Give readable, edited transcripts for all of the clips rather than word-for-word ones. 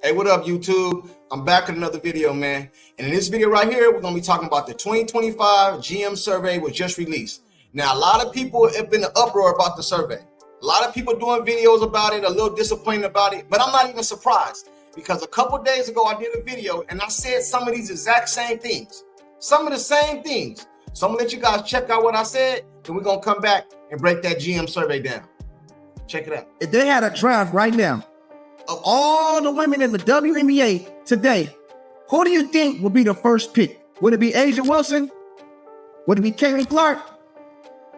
Hey, what up, YouTube? I'm back with another video, man. And in this video right here, we're going to be talking about the 2025 GM survey was just released. Now, a lot of people have been in an uproar about the survey. A lot of people doing videos about it, a little disappointed about it, but I'm not even surprised because a couple days ago, I did a video and I said some of these exact same things. Some of the same things. So I'm going to let you guys check out what I said, and we're going to come back and break that GM survey down. Check it out. If they had a draft right now of all the women in the WNBA today, who do you think would be the first pick? Would it be A'ja Wilson? Would it be Caitlin Clark?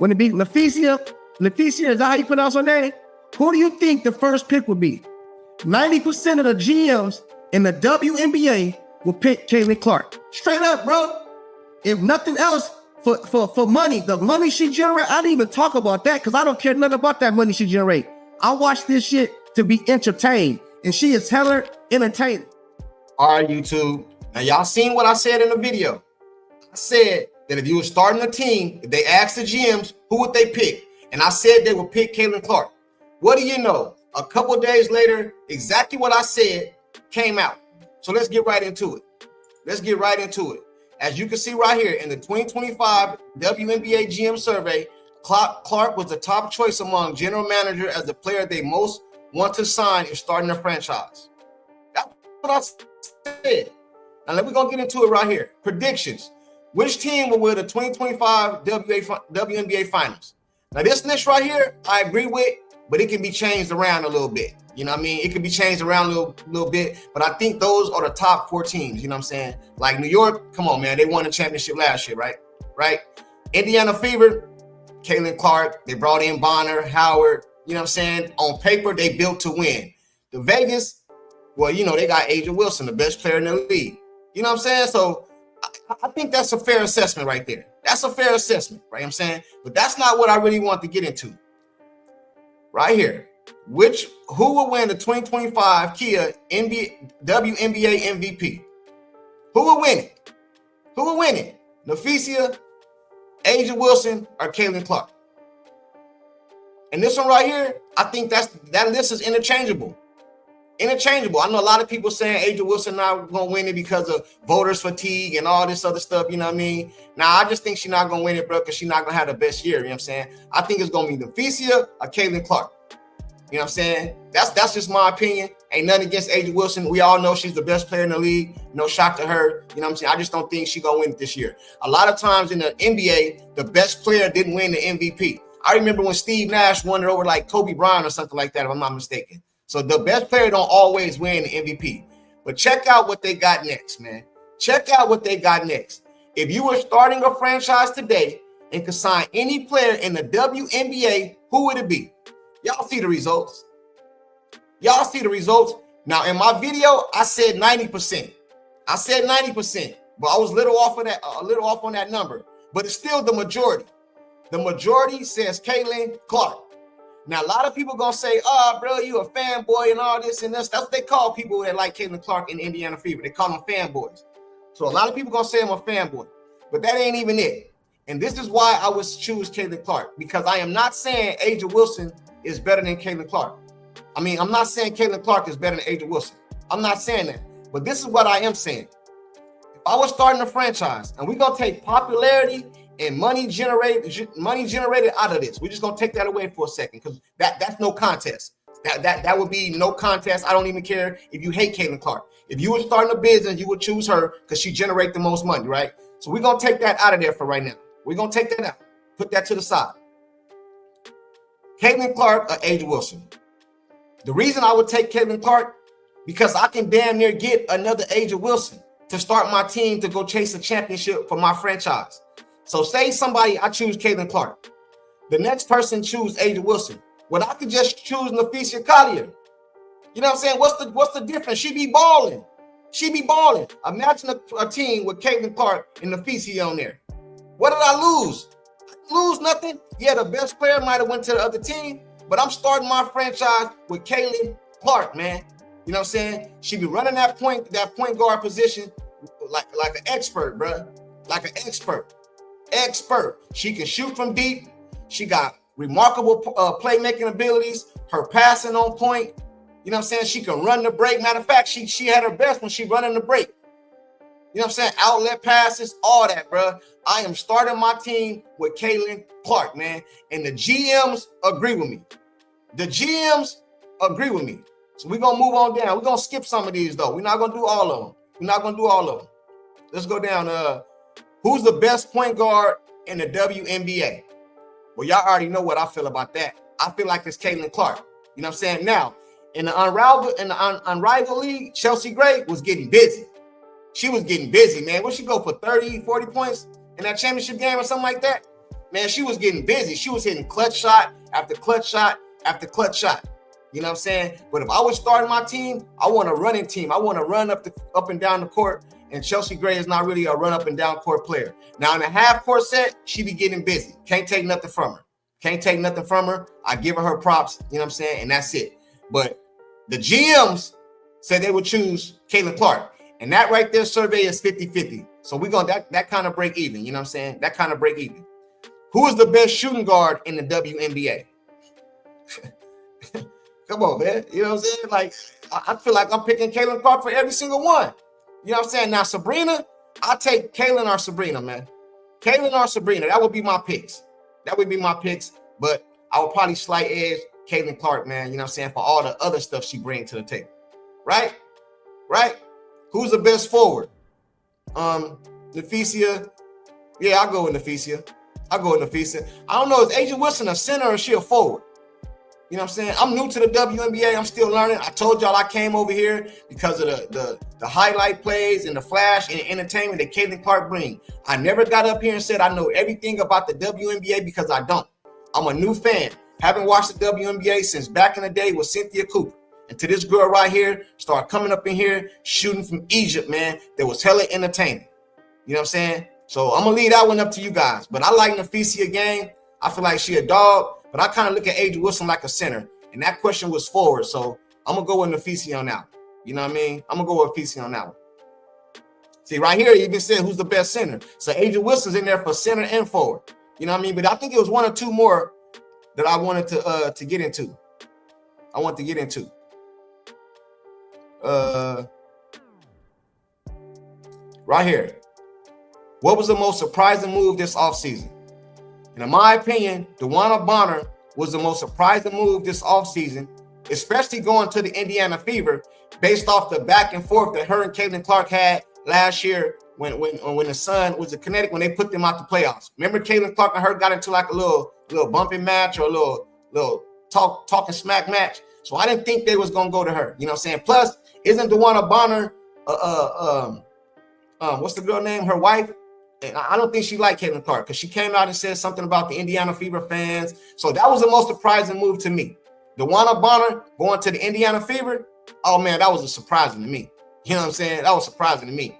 Would it be LaFecia? LaFecia, is that how you pronounce her name? Who do you think the first pick would be? 90% of the GMs in the WNBA will pick Caitlin Clark. Straight up, bro. If nothing else, for money, the money she generates, I didn't even talk about that because I don't care nothing about that money she generates. I watch this shit to be entertained, and she is hella entertaining. All right, YouTube. Now, y'all seen what I said in the video. I said that if you were starting a team, if they asked the GMs, who would they pick? And I said they would pick Caitlin Clark. What do you know? A couple days later, exactly what I said came out. So let's get right into it. Let's get right into it. As you can see right here in the 2025 WNBA GM survey, Clark was the top choice among general manager as the player they most want to sign if starting a franchise. That's what I said. Now we're going to get into it right here. Predictions. Which team will win the 2025 WNBA finals? Now this list right here, I agree with, but it can be changed around a little bit. You know what I mean? It can be changed around a little bit, but I think those are the top 4 teams. You know what I'm saying? Like New York, come on, man. They won the championship last year, right? Right? Indiana Fever, Caitlin Clark. They brought in Bonner, Howard. You know what I'm saying? On paper, they built to win. The Vegas, well, you know, they got A'ja Wilson, the best player in the league. You know what I'm saying? So I think that's a fair assessment right there. That's a fair assessment, right? You know what I'm saying? But that's not what I really want to get into. Right here. Who will win the 2025 Kia WNBA MVP? Who will win it? Who will win it? LaFecia, A'ja Wilson, or Caitlin Clark? And this one right here, I think that list is interchangeable. Interchangeable. I know a lot of people saying A'ja Wilson not going to win it because of voters fatigue and all this other stuff, you know what I mean? Now, I just think she's not going to win it, bro, because she's not going to have the best year, you know what I'm saying? I think it's going to be LaFecia or Caitlin Clark. You know what I'm saying? That's just my opinion. Ain't nothing against A'ja Wilson. We all know she's the best player in the league. No shock to her. You know what I'm saying? I just don't think she's going to win it this year. A lot of times in the NBA, the best player didn't win the MVP. I remember when Steve Nash won it over like Kobe Bryant or something like that, if I'm not mistaken. So the best player don't always win the MVP. But check out what they got next, man. Check out what they got next. If you were starting a franchise today and could sign any player in the WNBA, who would it be? Y'all see the results. Y'all see the results. Now, in my video, I said 90%. I said 90%, but I was a little off on that number. But it's still the majority. The majority says Caitlin Clark. Now, a lot of people gonna say, "Oh, bro, you a fanboy and all this and this." That's what they call people that like Caitlin Clark in Indiana Fever. They call them fanboys. So a lot of people gonna say I'm a fanboy, but that ain't even it. And this is why I would choose Caitlin Clark, because I am not saying A'ja Wilson is better than Caitlin Clark. I mean, I'm not saying Caitlin Clark is better than A'ja Wilson. I'm not saying that. But this is what I am saying. If I was starting a franchise and we're going to take popularity and money generated out of this, we're just going to take that away for a second because that's no contest. That would be no contest. I don't even care if you hate Caitlin Clark. If you were starting a business, you would choose her because she generates the most money, right? So we're going to take that out of there for right now. We're going to take that out. Put that to the side. Caitlin Clark or A'ja Wilson? The reason I would take Caitlin Clark, because I can damn near get another A'ja Wilson to start my team to go chase a championship for my franchise. So say somebody, I choose Caitlin Clark. The next person choose A'ja Wilson. Well, I could just choose LaFecia Collier. You know what I'm saying? What's the difference? She be balling. She be balling. Imagine a team with Caitlin Clark and LaFecia on there. What did I lose? Lose nothing. Yeah, the best player might have went to the other team, but I'm starting my franchise with Caitlin Clark, man. You know what I'm saying? She be running that point guard position like an expert, bro. Like an expert. She can shoot from deep. She got remarkable playmaking abilities. Her passing on point. You know what I'm saying? She can run the break. Matter of fact, she had her best when she running the break. You know what I'm saying? Outlet passes, all that, bro. I am starting my team with Caitlin Clark, man. And the GMs agree with me. The GMs agree with me. So we're going to move on down. We're going to skip some of these, though. We're not going to do all of them. We're not going to do all of them. Let's go down. Who's the best point guard in the WNBA? Well, y'all already know what I feel about that. I feel like it's Caitlin Clark. You know what I'm saying? Now, in the unrivaled league, Chelsea Gray was getting busy. She was getting busy, man. Where'd she go for 30, 40 points in that championship game or something like that? Man, she was getting busy. She was hitting clutch shot after clutch shot after clutch shot. You know what I'm saying? But if I was starting my team, I want a running team. I want to run up and down the court. And Chelsea Gray is not really a run up and down court player. Now in a half court set, she be getting busy. Can't take nothing from her. Can't take nothing from her. I give her props. You know what I'm saying? And that's it. But the GMs said they would choose Caitlin Clark. And that right there survey is 50-50. So we're going to that kind of break even. You know what I'm saying? That kind of break even. Who is the best shooting guard in the WNBA? Come on, man. You know what I'm saying? Like, I feel like I'm picking Caitlin Clark for every single one. You know what I'm saying? Now, Sabrina, I'll take Caitlin or Sabrina, man. Caitlin or Sabrina. That would be my picks. That would be my picks. But I would probably slight edge Caitlin Clark, man. You know what I'm saying? For all the other stuff she brings to the table. Right? Right? Who's the best forward? Nafisia. Yeah, I'll go with Nafisia. I don't know, is Asia Wilson a center or is she a forward? You know what I'm saying? I'm new to the WNBA. I'm still learning. I told y'all I came over here because of the highlight plays and the flash and the entertainment that Caitlin Clark brings. I never got up here and said I know everything about the WNBA because I don't. I'm a new fan. Haven't watched the WNBA since back in the day with Cynthia Cooper. And to this girl right here, start coming up in here, shooting from Egypt, man. That was hella entertaining. You know what I'm saying? So I'm going to leave that one up to you guys. But I like Nafisia game. I feel like she a dog. But I kind of look at Asia Wilson like a center. And that question was forward. So I'm going to go with Nafisia on that one. You know what I mean? I'm going to go with Nafisia on that one. See, right here, you even said who's the best center. So Asia Wilson's in there for center and forward. You know what I mean? But I think it was one or two more that I wanted to get into. Right here. What was the most surprising move this offseason? And in my opinion, DeWanna Bonner was the most surprising move this offseason, especially going to the Indiana Fever based off the back and forth that her and Caitlin Clark had last year when the Sun was in Connecticut when they put them out the playoffs. Remember Caitlin Clark and her got into like a little bumping match or a little talking smack match. So I didn't think they was gonna go to her. You know what I'm saying? Plus, isn't DeWanna Bonner what's the girl name? Her wife? And I don't think she liked Caitlin Clark because she came out and said something about the Indiana Fever fans. So that was the most surprising move to me. DeWanna Bonner going to the Indiana Fever. Oh man, that was surprising to me. You know what I'm saying? That was surprising to me.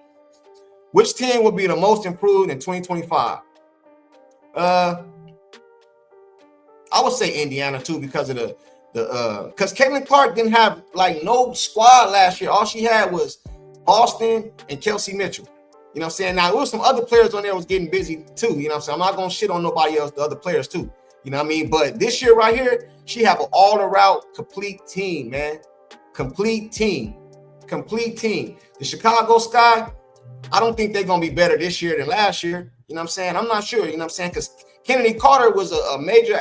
Which team will be the most improved in 2025? I would say Indiana too because of because Caitlin Clark didn't have like no squad last year. All she had was Boston and Kelsey Mitchell. You know what I'm saying? Now, there was some other players on there was getting busy too. You know what I'm saying? I'm not going to shit on nobody else, the other players too. You know what I mean? But this year right here, she have an all-around complete team, man. Complete team. The Chicago Sky, I don't think they're going to be better this year than last year. You know what I'm saying? I'm not sure. You know what I'm saying? Because Kennedy Carter was a major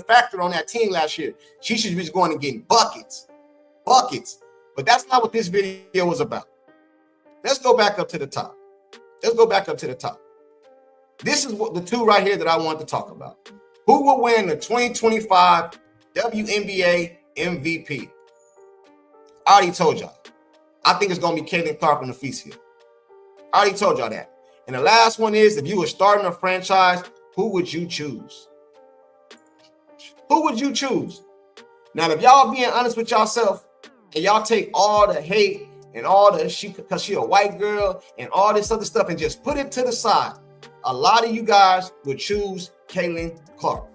factor on that team last year. She should be going and getting buckets. But that's not what this video was about. Let's go back up to the top. This is what the two right here that I want to talk about. Who will win the 2025 WNBA MVP? I already told y'all. I think it's going to be Caitlin Clark and Nafisia. I already told y'all that. And the last one is, if you were starting a franchise, who would you choose? Now, if y'all being honest with yourself and y'all take all the hate and all the because she a white girl and all this other stuff and just put it to the side, a lot of you guys would choose Caitlin Clark.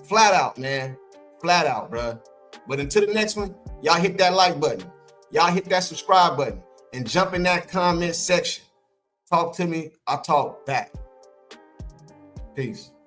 Flat out, man. Flat out, bro. But until the next one, y'all hit that like button. Y'all hit that subscribe button and jump in that comment section. Talk to me. I'll talk back. Peace.